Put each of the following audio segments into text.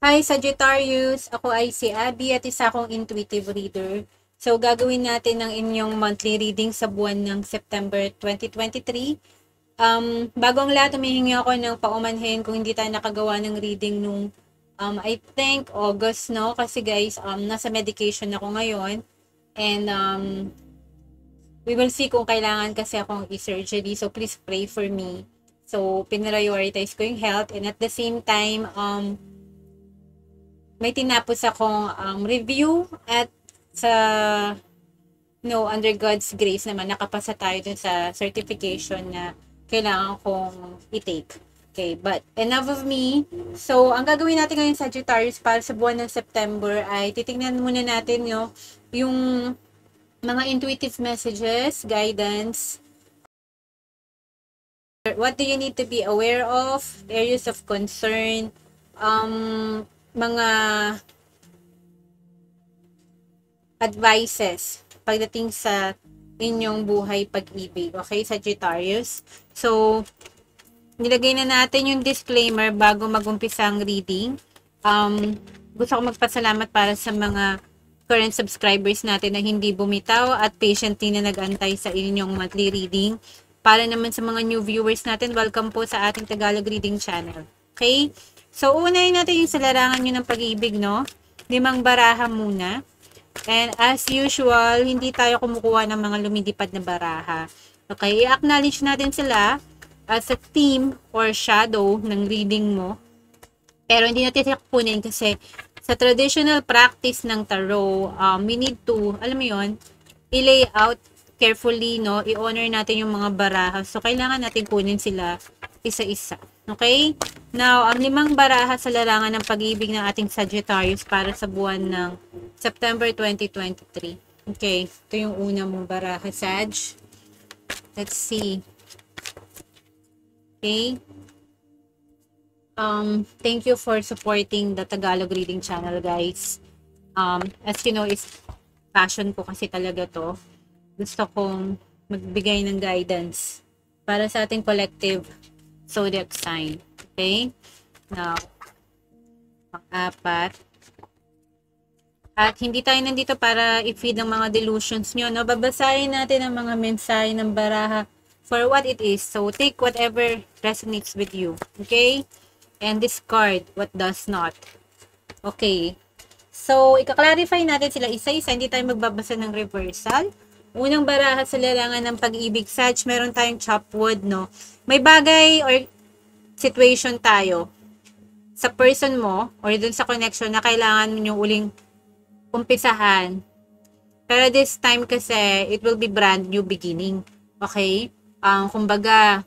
Hi Sagittarius! Ako ay si Abby at isa akong intuitive reader. So gagawin natin ang inyong monthly reading sa buwan ng September 2023. Bago ang lahat, humihingi ako ng paumanhin kung hindi tayo nakagawa ng reading nung I think August, no? Kasi guys, nasa medication ako ngayon. And we will see kung kailangan kasi akong i-surgery. So please pray for me. So pinrioritize ko yung health, and at the same time, may tinapos akong review at sa under God's grace naman nakapasa tayo dun sa certification na kailangan kong i-take. Okay, but enough of me. So, ang gagawin natin ngayon, Sagittarius, para sa buwan ng September ay titingnan muna natin yung mga intuitive messages, guidance. What do you need to be aware of? Areas of concern. Mga advices pagdating sa inyong buhay pag-ibig. Okay, Sagittarius? So, nilagay na natin yung disclaimer bago mag-umpisa ang reading. Gusto ko magpasalamat para sa mga current subscribers natin na hindi bumitaw at patiently na nag-antay sa inyong monthly reading. Para naman sa mga new viewers natin, welcome po sa ating Tagalog Reading Channel. Okay? So, unahin natin yung sa larangan nyo ng pag-ibig, no? 5 baraha muna. And as usual, hindi tayo kumukuha ng mga lumilipad na baraha. Okay? I-acknowledge natin sila as a theme or shadow ng reading mo. Pero hindi natin kukunin kasi sa traditional practice ng tarot, we need to, alam mo yun, i-lay out carefully, no? I-honor natin yung mga baraha. So, kailangan natin kunin sila isa-isa. Okay? Now, ang 5 baraha sa larangan ng pag-ibig ng ating Sagittarius para sa buwan ng September 2023. Okay, ito yung una mong baraha, Sag. Let's see. Okay. Thank you for supporting the Tagalog Reading Channel, guys. As you know, is passion ko kasi talaga to. Gusto kong magbigay ng guidance para sa ating collective zodiac sign. Okay? Now, pang-4. At hindi tayo nandito para i-feed ang mga delusions nyo, no? Babasahin natin ang mga mensahe ng baraha for what it is. So, take whatever resonates with you. Okay? And discard what does not. Okay. So, ika-clarify natin sila isa-isa. Hindi tayo magbabasa ng reversal. Unang baraha sa larangan ng pag-ibig, Sag, meron tayong chopwood, no? May bagay or situation tayo sa person mo or dun sa connection na kailangan nyo uling umpisahan. Pero this time kasi, it will be brand new beginning. Okay? Kumbaga,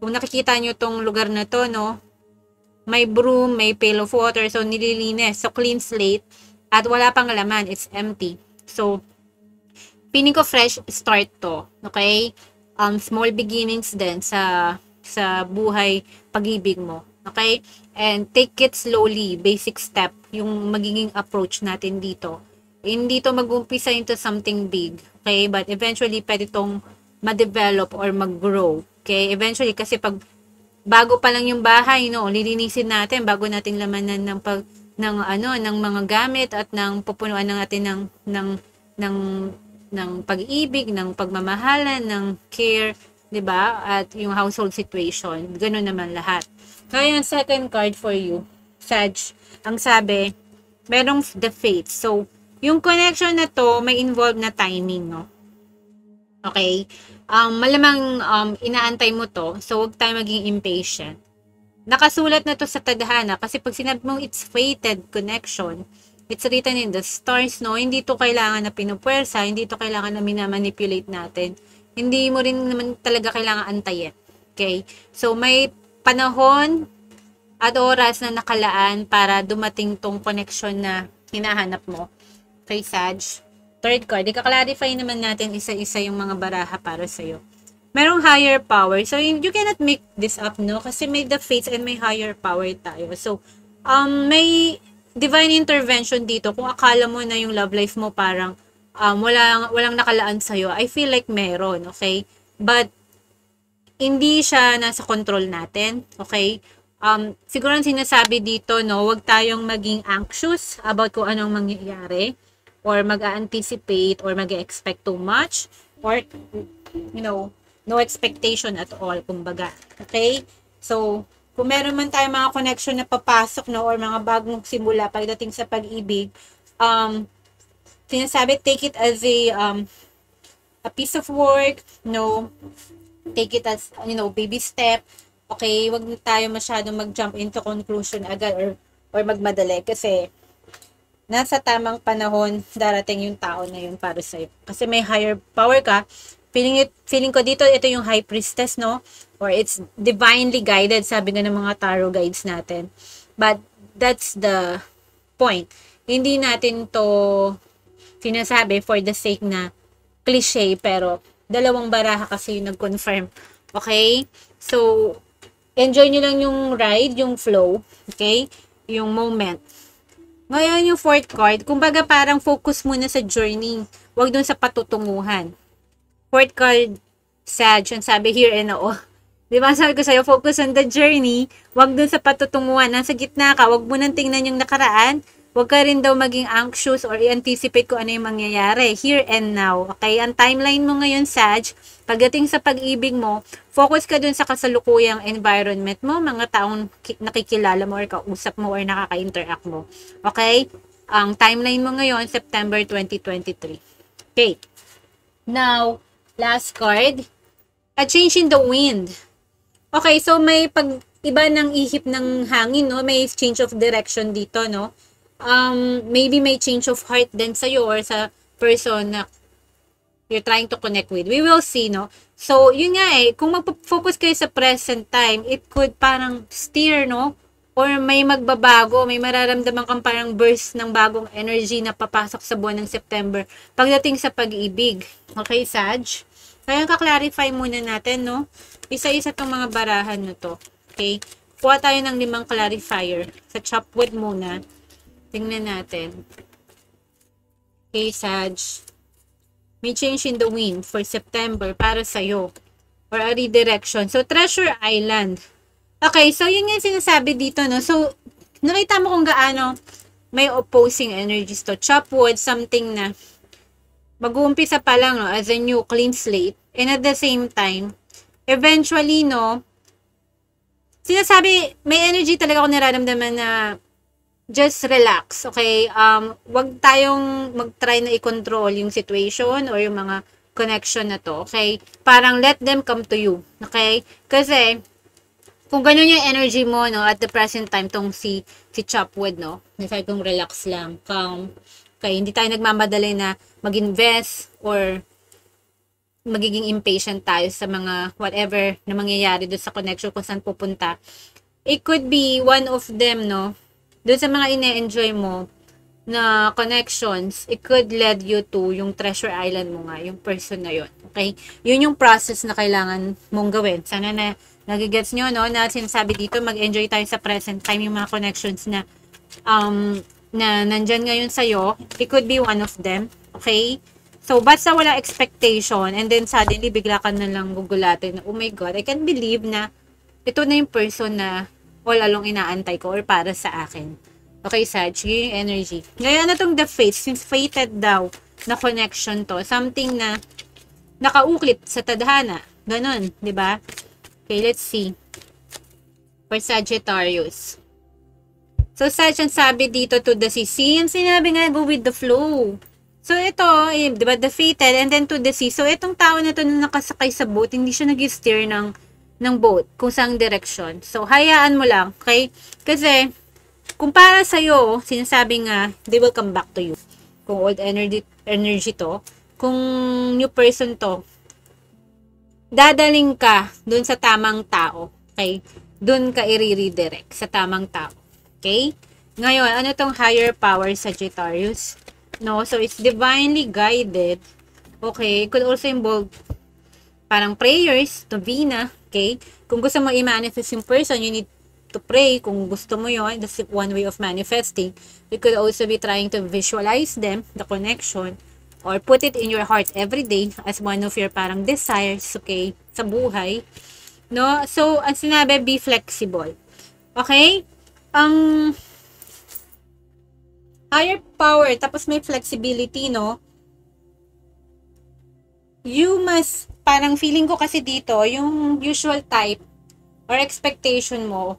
kung nakikita nyo tong lugar na to, no? May broom, may pail of water, so nililinis. So, clean slate. At wala pang laman. It's empty. So, feeling ko fresh start to. Okay? Small beginnings din sa buhay pag-ibig mo. Okay? And take it slowly. Basic step. Yung magiging approach natin dito. Hindi to mag-umpisa into something big. Okay? But eventually, pwede tong ma-develop or mag-grow. Okay? Eventually, kasi pag bago pa lang yung bahay, no, lilinisin natin bago nating lamanan ng ng mga gamit at ng pupunuan natin ng pag-ibig, ng pagmamahalan, ng care, 'di ba? At yung household situation, ganoon naman lahat. Kaya yung second card for you, Sag, ang sabi, merong the fates. So, yung connection na to may involve na timing, no? Okay? Malamang inaantay mo to, so huwag tayo maging impatient. Nakasulat na to sa tadhana kasi pag sinabi mong it's fated connection, it's written in the stars, no? Hindi to kailangan na pinupwersa, hindi to kailangan na minamanipulate natin. Hindi mo rin naman talaga kailangan antayin. Okay? So, may panahon at oras na nakalaan para dumating tong connection na hinahanap mo. Okay, Sag? Third card, ika-clarify naman natin isa-isa yung mga baraha para sa'yo. Merong higher power. So, you cannot make this up, no? Kasi may the fates and may higher power tayo. So, may divine intervention dito. Kung akala mo na yung love life mo parang walang nakalaan sa'yo, I feel like meron, okay? But, hindi siya nasa control natin, okay? Siguro ang sinasabi dito, no, huwag tayong maging anxious about kung anong mangyayari or mag-anticipate or mag-expect too much or, you know, no expectation at all, kumbaga. Okay? So, kung meron man tayong mga connection na papasok, no, or mga bagong simula pagdating sa pag-ibig, sinasabi, take it as a piece of work, no, take it as, baby step. Okay, wag na tayo masyadong mag-jump into conclusion agad or magmadali kasi nasa tamang panahon darating yung tao na yun para sa'yo. Kasi may higher power ka. Feeling ko dito, ito yung high priestess, no? Or it's divinely guided, sabi nga ng mga tarot guides natin. But that's the point. Hindi natin to sinasabi for the sake na cliche, pero dalawang baraha kasi yung nag-confirm. Okay? So, enjoy nyo lang yung ride, yung flow, okay? Yung moment. Ngayon, yung fourth card, kumbaga parang focus muna sa journey. Huwag dun sa patutunguhan. Fourth card, Sag, yung sabi here and now. Diba sabi ko sa'yo, focus on the journey. Huwag dun sa patutunguhan. Nasa gitna ka, huwag mo nang tingnan yung nakaraan. Huwag ka rin daw maging anxious or i-anticipate kung ano yung mangyayari. Here and now. Okay? Ang timeline mo ngayon, Sag, pagdating sa pag-ibig mo, focus ka dun sa kasalukuyang environment mo, mga taong nakikilala mo or kausap mo or nakaka-interact mo. Okay? Ang timeline mo ngayon, September 2023. Okay. Now, last card, a change in the wind. Okay, so may pag-iba ng ihip ng hangin, no? May change of direction dito, no? Maybe may change of heart din sa'yo or sa person na you're trying to connect with. We will see, no? So, yun nga kung mag-focus kayo sa present time, it could parang steer, no? Or may magbabago, may mararamdaman kang parang burst ng bagong energy na papasok sa buwan ng September pagdating sa pag-ibig. Okay, Sag? Kaya ka-clarify muna natin, no? Isa-isa tong mga barahan na to. Okay? Kuha tayo ng 5 clarifier. Sa chopwood muna. Tingnan natin. Okay, Sag. May change in the wind for September para sa'yo. Or a redirection. So, Treasure Island. Okay, so yun nga sinasabi dito, no? So, nakita mo kung gaano may opposing energies to. Chopwood, something na mag-uumpisa pa lang, no? As a new clean slate. And at the same time, eventually, no? Sinasabi, may energy talaga ako nararamdaman na just relax, okay? Wag tayong mag-try na i-control yung situation or yung mga connection na to, okay? Parang let them come to you, okay? Kasi, kung ganun yung energy mo, no, at the present time, tong si Chopwood, no? Nasabi kong relax lang, calm. Okay, hindi tayo nagmamadali na mag-invest or magiging impatient tayo sa mga whatever na mangyayari doon sa connection kung saan pupunta. It could be one of them, no? Doon sa mga ine-enjoy mo na connections, it could lead you to yung treasure island mo nga, yung person na yon. Okay? Yun yung process na kailangan mong gawin. Sana na nagigets nyo, no? Na sinasabi dito, mag-enjoy tayo sa present time, yung mga connections na na nandyan ngayon sa'yo. It could be one of them. Okay? So, basta wala expectation and then suddenly bigla ka na lang gugulatin na, oh my God, I can't believe na ito na yung person na all along inaantay ko or para sa akin. Okay, Sag, yun yung energy. Ngayon na tong the fate, since fated daw na connection to, something na nakauklit sa tadhana. Ganon, di ba? Okay, let's see. For Sagittarius. So, Sag, ang sabi dito to the sea. Ang sinabi nga, go with the flow. So, ito, di ba, the fated and then to the sea. So, itong tao na to na nakasakay sa boat, hindi siya nag-steer ng boat kung saang direction. So, hayaan mo lang, okay? Kasi, kung para sa'yo, sinasabi nga, they will come back to you. Kung old energy to, kung new person to, dadaling ka dun sa tamang tao, okay? Dun ka i-redirect sa tamang tao, okay? Ngayon, ano tong higher power, Sagittarius? No, so it's divinely guided, okay? It could also involve parang prayers to Vina, okay? Kung gusto mo i-manifest yung person, you need to pray. Kung gusto mo yon, that's one way of manifesting. You could also be trying to visualize them, the connection, or put it in your heart every day as one of your parang desires, okay, sa buhay. No? So, ang sinabi, be flexible. Okay? Ang higher power, tapos may flexibility, no? You must, parang feeling ko kasi dito, yung usual type or expectation mo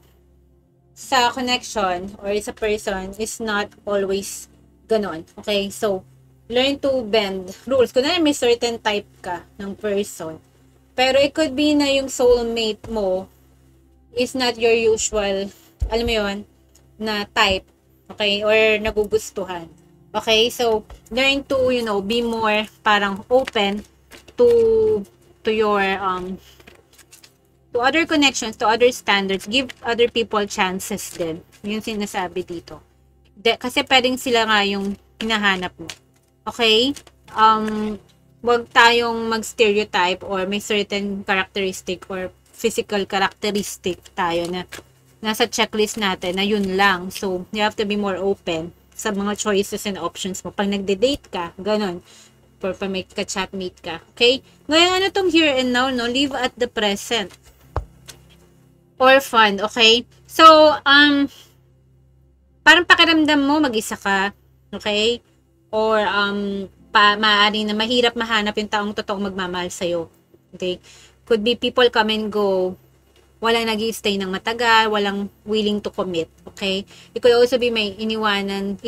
sa connection or sa person is not always ganon. Okay? So, learn to bend rules. Kunwari may certain type ka ng person. Pero it could be na yung soulmate mo is not your usual, alam mo yun, na type. Okay? Or nagugustuhan. Okay? So, learn to, be more parang open to your to other connections, to other standards, give other people chances din. Yung sinasabi dito. Kasi pwedeng sila nga yung hinahanap mo. Okay? Wag tayong mag-stereotype or may certain characteristic or physical characteristic tayo na nasa checklist natin na yun lang. So, you have to be more open sa mga choices and options mo. Pag nagde-date ka, ganun. Or pag may ka-chatmate ka. Okay? Ngayon, ano tong here and now, no? Live at the present. Or fun, okay? So, parang pakiramdam mo, mag-isa ka. Okay? Or, maaari na mahirap mahanap yung taong totoong magmamahal sa'yo. Okay? Could be people come and go. Walang nag-i-stay ng matagal, walang willing to commit. Okay? It could also be may iniwanan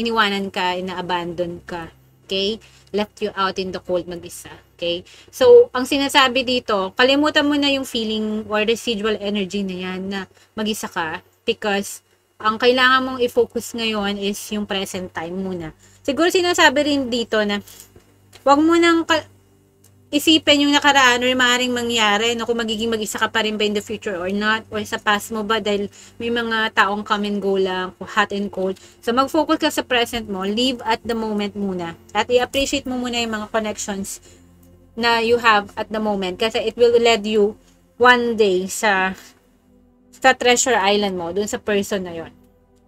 ka, ina-abandon ka. Okay? Left you out in the cold mag-isa. Okay? So, ang sinasabi dito, kalimutan mo na yung feeling or residual energy na yan na mag-isa ka because ang kailangan mong i-focus ngayon is yung present time muna. Siguro sinasabi rin dito na wag mo nang isipin yung nakaraan or maaaring mangyari no, kung magiging mag-isa ka pa rin ba in the future or not, or sa past mo ba dahil may mga taong come and go lang, hot and cold. So mag-focus ka sa present mo, live at the moment muna at i-appreciate mo muna yung mga connections na you have at the moment kasi it will lead you one day sa treasure island mo, dun sa person na yon.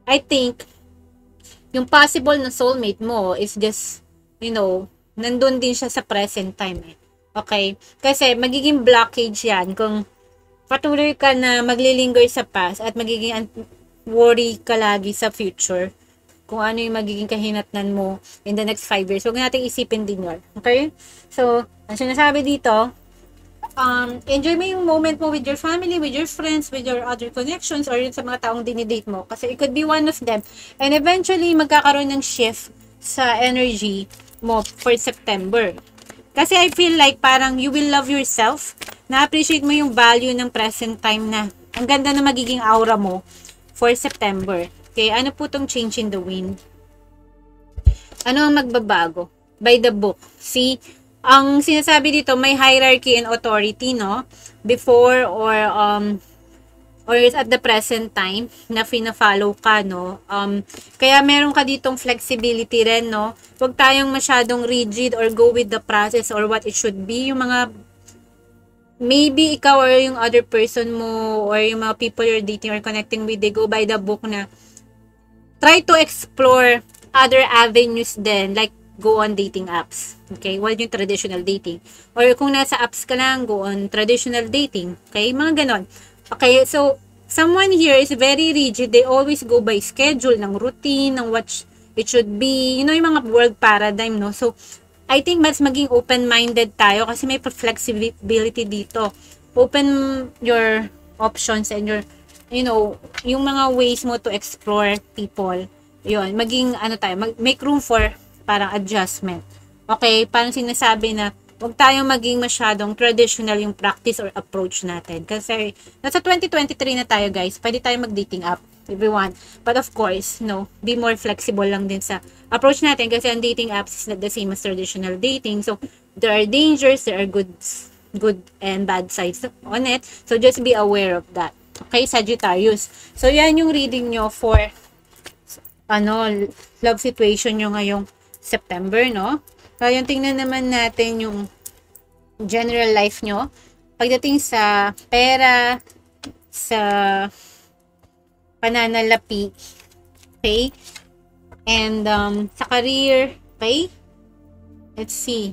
I think yung possible na soulmate mo is just, nandun din siya sa present time eh. Okay? Kasi magiging blockage yan kung patuloy ka na maglilinger sa past at magiging worry ka lagi sa future kung ano yung magiging kahinatnan mo in the next 5 years. Huwag natin isipin din yun. Okay? So, ang sinasabi dito, enjoy mo yung moment mo with your family, with your friends, with your other connections, or yun sa mga taong dinidate mo. Kasi it could be one of them. And eventually, magkakaroon ng shift sa energy mo for September. Kasi I feel like parang you will love yourself. Na-appreciate mo yung value ng present time na ang ganda na magiging aura mo for September. Okay, ano po tong change in the wind? Ano ang magbabago? By the book. See, ang sinasabi dito may hierarchy and authority, no? Before or at the present time na fina-follow ka, no? Kaya meron ka ditong flexibility rin, no? Huwag tayong masyadong rigid or go with the process or what it should be. Yung mga, maybe ikaw or yung other person mo or yung mga people you're dating or connecting with, they go by the book na try to explore other avenues then, like go on dating apps. Okay? While yung traditional dating. Or kung nasa apps ka lang, go on traditional dating. Okay? Mga ganon. Okay, so, someone here is very rigid. They always go by schedule, ng routine, ng what it should be. Yung mga world paradigm, no? So, I think mas maging open-minded tayo kasi may flexibility dito. Open your options and your, yung mga ways mo to explore people. Yun, maging, make room for parang adjustment. Okay, parang sinasabi na huwag tayong maging masyadong traditional yung practice or approach natin. Kasi, nasa 2023 na tayo, guys. Pwede tayo mag-dating app, everyone. But of course, be more flexible lang din sa approach natin kasi ang dating apps is not the same as traditional dating. So, there are dangers, there are good and bad sides on it. So, just be aware of that. Okay, Sagittarius. So, yan yung reading nyo for, love situation nyo ngayong September, no? Kaya tingnan naman natin yung general life nyo. Pagdating sa pera, sa pananalapi, okay? And sa career, okay? Let's see.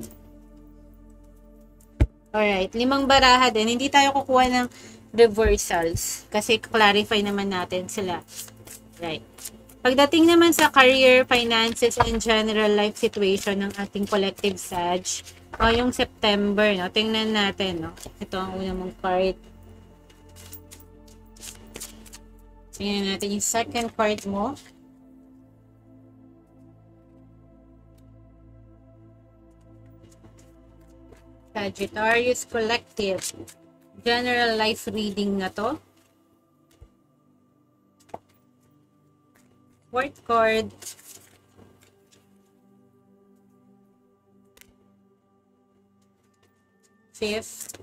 Alright, 5 baraha din. Hindi tayo kukuha ng reversals. Kasi clarify naman natin sila. Right. Pagdating naman sa career, finances, and general life situation ng ating collective Sag, yung September, no? Tingnan natin, no? Ito ang una mong card. Tingnan natin yung second card mo. Sagittarius Collective. General life reading na to. Fourth card. Fifth.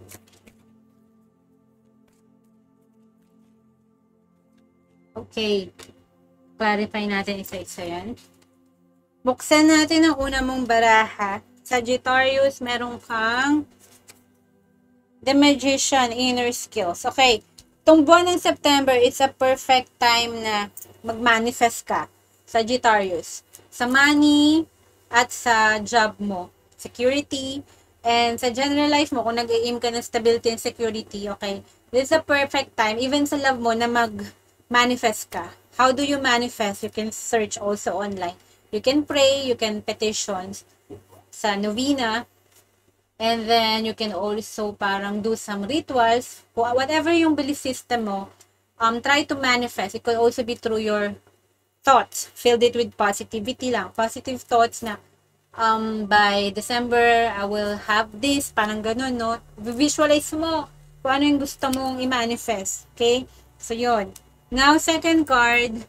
Okay. Clarify natin isa-isa yan. Buksan natin ang una mong baraha. Sagittarius, meron kang The Magician, Inner Skills. Okay. Itong buwan ng September, it's a perfect time na mag-manifest ka, Sagittarius. Sa money at sa job mo. Security. And sa general life mo, kung nag-aim ka ng stability and security, okay, this is a perfect time, even sa love mo, na mag-manifest ka. How do you manifest? You can search also online. You can pray, you can petitions sa novena, and then you can also parang do some rituals, whatever yung belief system mo, try to manifest. It could also be through your thoughts. Fill it with positivity lang. Positive thoughts na, by December, I will have this, parang ganun, no? Visualize mo kung ano yung gusto mong i-manifest. Okay? So, yun. Now, second card,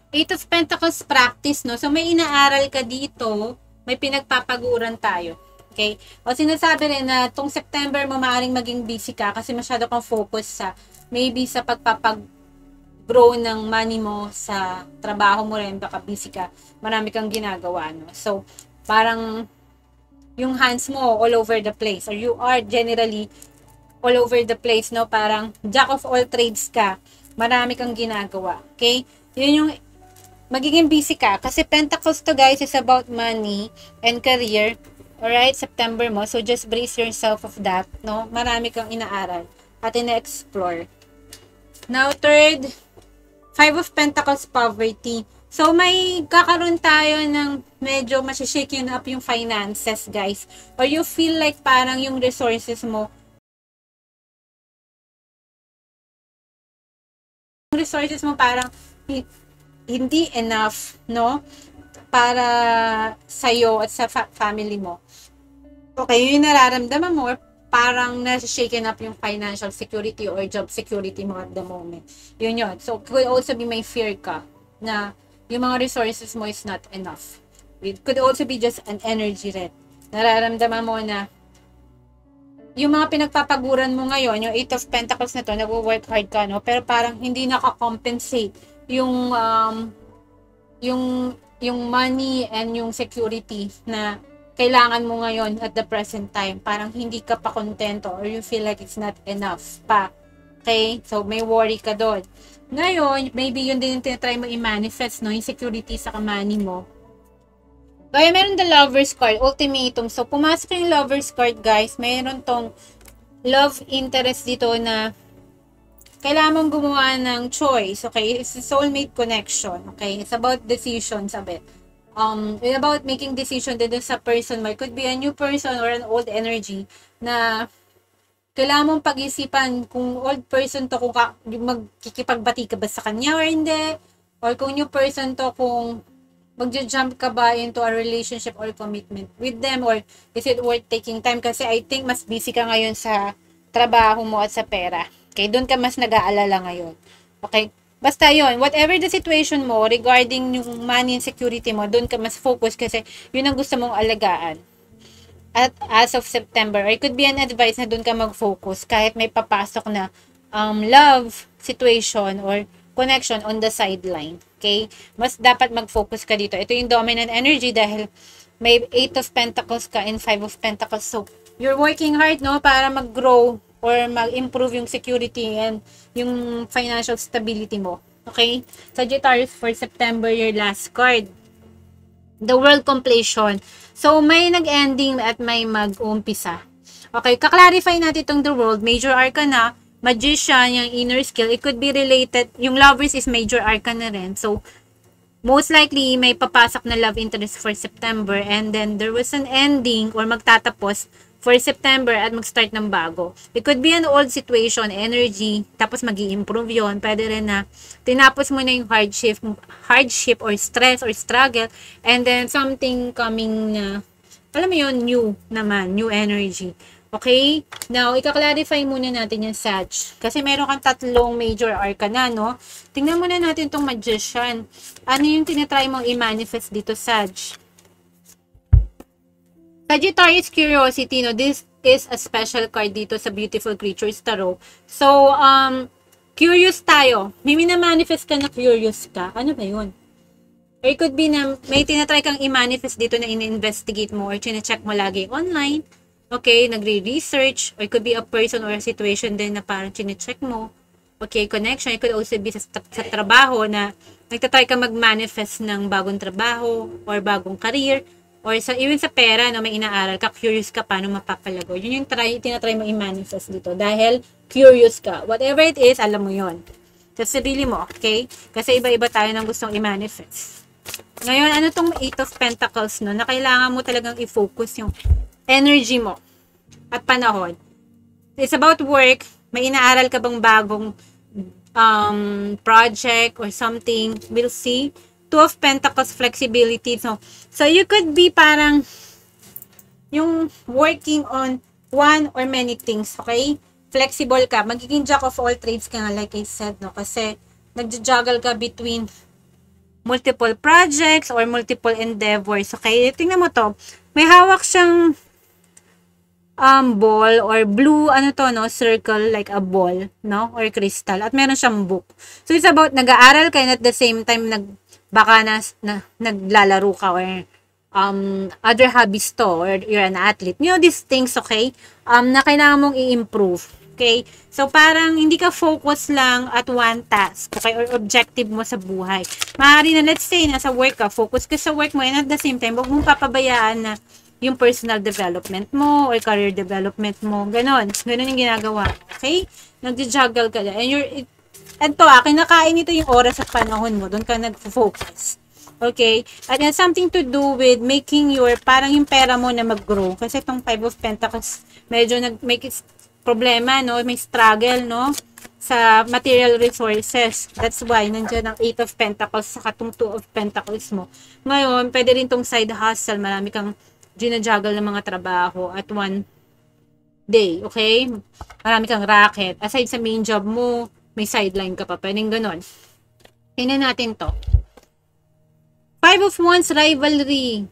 Eight of Pentacles practice, no? So, may inaaral ka dito, may pinagpapaguran tayo. Okay? O sinasabi rin na itong September mo maaaring maging busy ka kasi masyado kang focus sa maybe sa pagpapag-grow ng money mo sa trabaho mo rin, baka busy ka, marami kang ginagawa, no? So, parang yung hands mo all over the place, or you are generally all over the place, no? Parang jack of all trades ka, marami kang ginagawa. Okay? Yun yung magiging busy ka kasi Pentacles to, guys, is about money and career. Alright, September mo. So, just brace yourself of that, no? Marami kang inaaral at ina-explore. Now, third, Five of Pentacles, poverty. So, may kakaroon tayo ng medyo masishake up yung finances, guys. Or you feel like parang yung resources mo parang hindi enough, no? Para sa'yo at sa family mo. Okay, yung nararamdaman mo, parang nasa-shaken up yung financial security or job security mo at the moment. Yun. So, could also be may fear ka na yung mga resources mo is not enough. It could also be just an energy red. Nararamdaman mo na yung mga pinagpapaguran mo ngayon, yung Eight of Pentacles na to, nag-work hard ka, no? Pero parang hindi nakakompensate yung money and yung security na kailangan mo ngayon at the present time. Parang hindi ka pa kontento or you feel like it's not enough pa. Okay? So, may worry ka doon. Ngayon, maybe yun din yung tinatry mo i-manifest, no? Yung security sa money mo. Kaya meron the Lover's card, ultimatum. So, pumasok yung Lover's card, guys. Meron tong love interest dito na kailangan mong gumawa ng choice. Okay? It's a soulmate connection. Okay? It's about decisions a bit. About making decision din sa person mo. It could be a new person or an old energy na kailangan mong pag-isipan kung old person to, kung magkikipagbati ka ba sa kanya or hindi. Or kung new person to, kung magja-jump ka ba into a relationship or commitment with them, or is it worth taking time? Kasi I think mas busy ka ngayon sa trabaho mo at sa pera. Okay, doon ka mas nag-aalala ngayon. Okay, basta yon, whatever the situation mo regarding yung money and security mo, doon ka mas focus kasi yun ang gusto mong alagaan. At as of September, or it could be an advice na doon ka mag-focus kahit may papasok na love situation or connection on the sideline. Okay? Mas dapat mag-focus ka dito. Ito yung dominant energy dahil may Eight of Pentacles ka and Five of Pentacles. So, you're working hard, no? Para mag-grow or mag-improve yung security and yung financial stability mo. Okay? Sagittarius, for September, your last card. The World Completion. So, may nag-ending at may mag-umpisa. Okay, kaklarify natin itong the world, major arcana, magician, yung inner skill, it could be related, yung lovers is major arcana rin. So, most likely, may papasok na love interest for September and then there was an ending or magtatapos for September at mag-start ng bago. It could be an old situation, energy, tapos mag-i-improve yun. Pwede rin na tinapos mo na yung hardship or stress or struggle and then something coming na, alam mo yun, new naman, new energy. Okay? Now, ika-clarify muna natin yung Sag. Kasi meron kang tatlong major arcana, no? Tingnan muna natin tong Magician. Ano yung tinatry mong i-manifest dito, Sag? Sagittarius Curiosity, no? This is a special card dito sa Beautiful Creatures Tarot. So, curious tayo. May mina-manifest ka na curious ka. Ano ba yun? Or it could be na may tinatry kang i-manifest dito na in-investigate mo or chine-check mo lagi online. Okay, nagre-research, or it could be a person or a situation din na parang chine-check mo. Okay, connection. It could also be sa trabaho na nagtatry ka mag-manifest ng bagong trabaho or bagong career. Or even sa pera, no, may inaaral ka, curious ka paano mapapalago. Yun yung tinatry mo i-manifest dito. Dahil curious ka. Whatever it is, alam mo yon. Sa sarili mo, okay? Kasi iba-iba tayo ng gustong i-manifest. Ngayon, ano tong 8 of Pentacles, no? Na kailangan mo talagang i-focus yung energy mo at panahon. It's about work. May inaaral ka bang bagong project or something? We'll see. 2 of Pentacles, flexibility. So you could be parang yung working on one or many things, okay? Flexible ka. Magiging jack of all trades ka nga, like I said, no? Kasi nagja-juggle ka between multiple projects or multiple endeavors, okay? Tingnan mo to. May hawak siyang ball or blue, ano to, no? Circle, like a ball, no? Or crystal. At meron siyang book. So, it's about, nag-aaral ka and at the same time, baka naglalaro ka or other hobbies to or you're an athlete. You know, these things, okay? Na kailangan mong i-improve. Okay? So, parang hindi ka focus lang at one task, okay? Or objective mo sa buhay. Maaari na, let's say, nasa work ka, focus ka sa work mo and at the same time, huwag mong papabayaan na yung personal development mo or career development mo. Ganon. Ganon yung ginagawa. Okay? Nagja-juggle ka dyan. And kinakain ito yung oras at panahon mo. Doon ka nag-focus. Okay? At yan, something to do with making parang yung pera mo na mag-grow. Kasi itong 5 of Pentacles, medyo make problema, no? May struggle, no? Sa material resources. That's why, nandiyan ang 8 of Pentacles sa itong 2 of Pentacles mo. Ngayon, pwede rin itong side hustle. Marami kang ginajuggle ng mga trabaho at one day, okay? Marami kang racket. Aside sa main job mo, may sideline ka pa. Pwedeng ganon. Tingnan natin to. 5 of Wands, rivalry.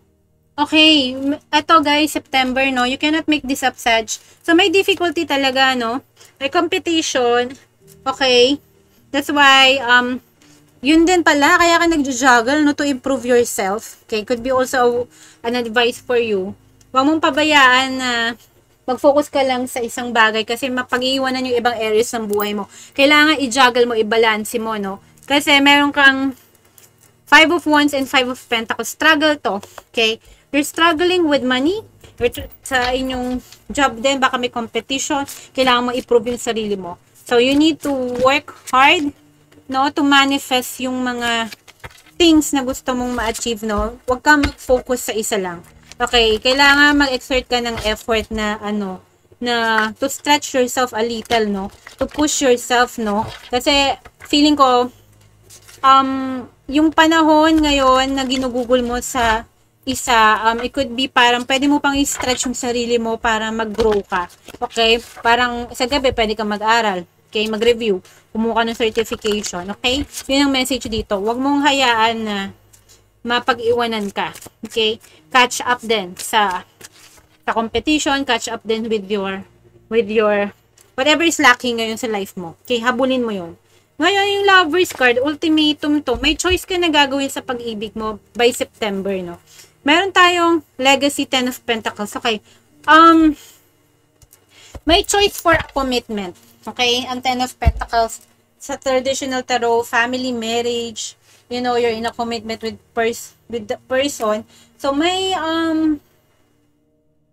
Okay, ito guys, September, no? You cannot make this up, Sag. So, may difficulty talaga, no? May competition. Okay? That's why, yun din pala, kaya ka nag-juggle, no? To improve yourself. Okay? Could be also an advice for you. Huwag mong pabayaan na mag-focus ka lang sa isang bagay kasi mapag-iiwanan yung ibang areas ng buhay mo. Kailangan i-juggle mo, i-balance mo, no? Kasi meron kang 5 of Wands and 5 of Pentacles. Struggle to. Okay? You're struggling with money. Sa inyong job din, baka may competition. Kailangan mo i-prove yung sarili mo. So, you need to work hard, no? To manifest yung mga things na gusto mong ma-achieve, no? Huwag kang mag-focus sa isa lang. Okay? Kailangan mag-exert ka ng effort na, na to stretch yourself a little, no? To push yourself, no? Kasi, feeling ko, yung panahon ngayon na ginugugol mo sa isa, it could be parang pwede mo pang i-stretch yung sarili mo para mag-grow ka. Okay? Parang sa gabi pwede kang mag-aral. Okay? Mag-review. Kumuha ka ng certification. Okay? Yun ang message dito. Huwag mong hayaan na mapag-iwanan ka. Okay? Catch up din sa competition. Catch up din with your whatever is lacking ngayon sa life mo. Okay? Habulin mo yun. Ngayon, yung Lovers card, ultimatum to. May choice ka na gagawin sa pag-ibig mo by September, no? Meron tayong Legacy 10 of Pentacles. Okay. May choice for a commitment. Okay? Ang 10 of Pentacles sa traditional tarot, family, marriage, you know, you're in a commitment with the person. So, may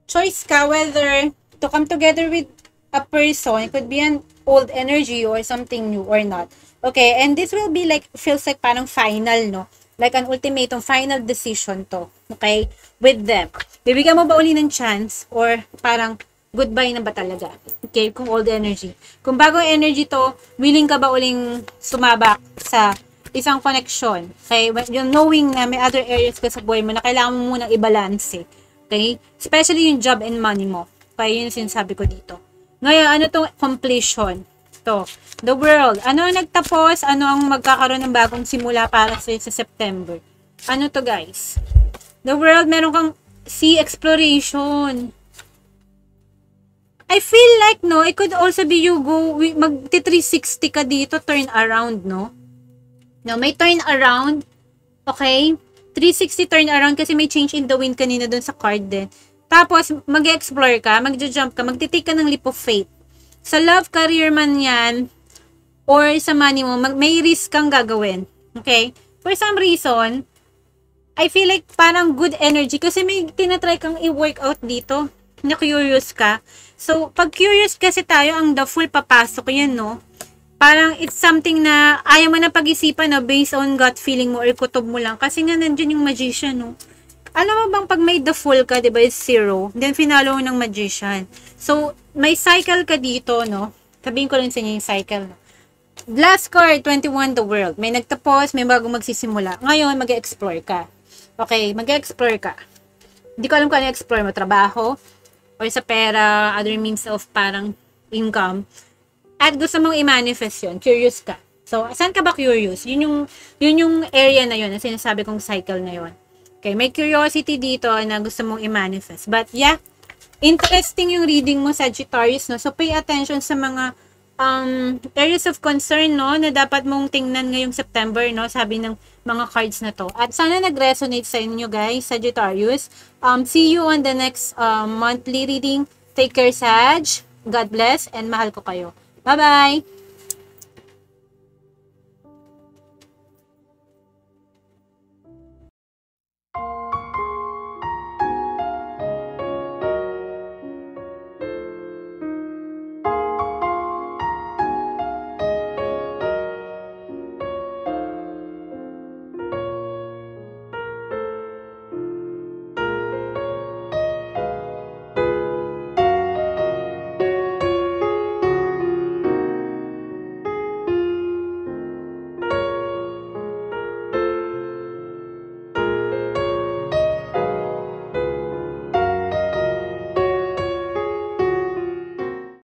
choice ka whether to come together with a person. It could be an old energy or something new or not. Okay, and this will be like, feels like parang final, no? Like an ultimatum, final decision to. Okay? With them. Bibigyan mo ba uli ng chance or parang goodbye na ba talaga? Okay, kung old energy. Kung bagong energy to, willing ka ba uling sumabak sa isang connection? Okay? Yung knowing na may other areas ka sa buhay mo na kailangan mo munang i-balance. Okay? Especially yung job and money mo. Kaya yun yung sinasabi ko dito. Ngayon, ano tong completion? To, the world. Ano ang nagtapos? Ano ang magkakaroon ng bagong simula para sa September? Ano to, guys? The world, meron kang sea exploration. I feel like, no, it could also be you go, mag-360 ka dito, turn around, no? No, may turn around. Okay? 360 turn around kasi may change in the wind kanina dun sa card din. Tapos, mag-explore ka, mag-jump ka, magtitake ka ng leap of faith. Sa love, career man yan, or sa money mo, may risk kang gagawin. Okay? For some reason, I feel like parang good energy kasi may tinatry kang i-workout dito na curious ka. So, pag curious kasi tayo, ang the full papasok yan, no? Parang it's something na ayaw mo na pag-isipan, no? Based on gut feeling mo or kutob mo lang. Kasi nga nandyan yung magician, no? Alam mo bang pag may the full ka, diba, is 0, then finalo ng magician. So, may cycle ka dito, no? Sabihin ko lang sa inyo yung cycle, no? Last card, 21, the world. May nagtapos, may bagong magsisimula. Ngayon, mag-explore ka. Okay, mag-explore ka. Hindi ko alam kung ano explore mo, trabaho, or sa pera, other means of parang income. At gusto mong i-manifest yun, curious ka. So, saan ka ba curious? Yun yung area na yun, na sinasabi kong cycle na yun. Okay, may curiosity dito na gusto mong i-manifest. But yeah, interesting yung reading mo, Sagittarius, no? So, pay attention sa mga areas of concern, no? Na dapat mong tingnan ngayong September, no? Sabi ng mga cards na to. At sana nag-resonate sa inyo, guys, Sagittarius. See you on the next monthly reading. Take care, Sag. God bless, and mahal ko kayo. Bye-bye!